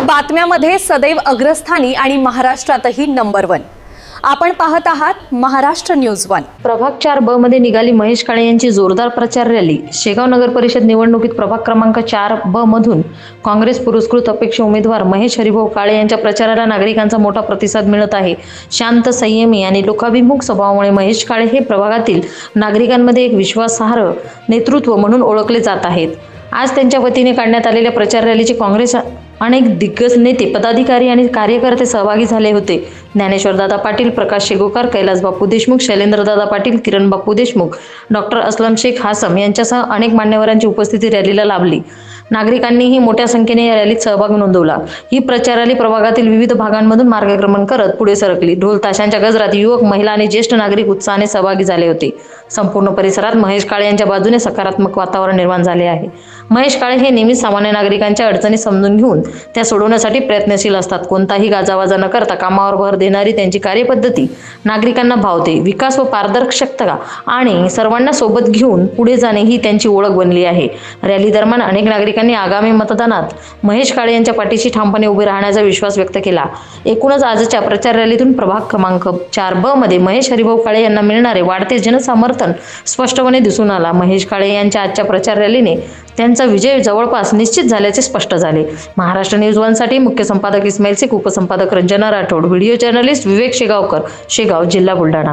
बातम्यामध्ये सदैव अग्रस्थानी आणि महाराष्ट्रातही नंबर 1। आपण पाहत आहात महाराष्ट्र न्यूज 1। प्रभाग 4 ब मध्ये निघाली महेश काळे यांची जोरदार प्रचार रॅली। शेगाव नगर परिषद निवडणुकीत प्रभाग क्रमांक 4 ब मधून काँग्रेस पुरस्कृत अपेक्षित उमेदवार महेश हरिभाऊ काळे यांच्या प्रचाराला नागरिकांचा मोठा प्रतिसाद मिळत आहे। शांत, संयमी आणि लोकाभिमुख स्वभावामुळे महेश काळे हे प्रभागातील नागरिकांमध्ये एक विश्वासार्ह नेतृत्व म्हणून ओळखले जात आहेत। आज त्यांच्या वतीने काढण्यात आलेल्या प्रचार रॅलीचे काँग्रेस अनेक दिग्गज नेते, पदाधिकारी आणि कार्यकर्ते सहभागी झाले होते। ज्ञानेश्वरदादा पाटील, प्रकाश शेगोकार, कैलास बापू देशमुख, शैलेंद्रदादा पाटील, किरण बापू देशमुख, डॉक्टर असलम शेख हासम यांच्यासह अनेक मान्यवरांची उपस्थिती रॅलीला लाभली। नागरिकांनीही मोठ्या संख्येने या रॅलीत सहभाग नोंदवला। ही प्रचार रॅली प्रभागातील विविध भागांमधून मार्गक्रमण करत पुढे सरकली। ढोल ताशांच्या गजरात युवक, महिला आणि ज्येष्ठ नागरिक उत्साहाने सहभागी झाले होते। संपूर्ण परिसरात महेश काळे यांच्या बाजूने सकारात्मक वातावरण निर्माण झाले आहे। महेश काळे हे नेहमी सामान्य नागरिकांच्या अडचणी समजून घेऊन त्या सोडवण्यासाठी प्रयत्नशील असतात। कोणताही गाजावाजा न करता कामावर भर देणारी त्यांची कार्यपद्धती नागरिकांना भावते। विकास व पारदर्शकता आणि सर्वांना सोबत घेऊन पुढे जाणे ही त्यांची ओळख बनली आहे। रॅली दरम्यान अनेक नागरिकांनी आगामी मतदानात महेश काळे यांच्या पाठीशी ठामपणे उभे राहण्याचा विश्वास व्यक्त केला। एकूणच आजच्या प्रचार रॅलीतून प्रभाग क्रमांक 4 ब मध्ये महेश हरिभाऊ काळे यांना मिळणारे वाढते जनसमर्थन स्पष्टपणे दिसून आला। महेश काळे यांच्या आजच्या प्रचार रॅलीने त्यांचा विजय जवळपास निश्चित झाल्याचे स्पष्ट झाले। महाराष्ट्र न्यूज 1 साठी मुख्य संपादक इस्माईल शेख, उपसंपादक रंजना राठोड, व्हिडिओ जर्नलिस्ट विवेक शेगावकर, शेगाव, जिल्हा बुलढाणा।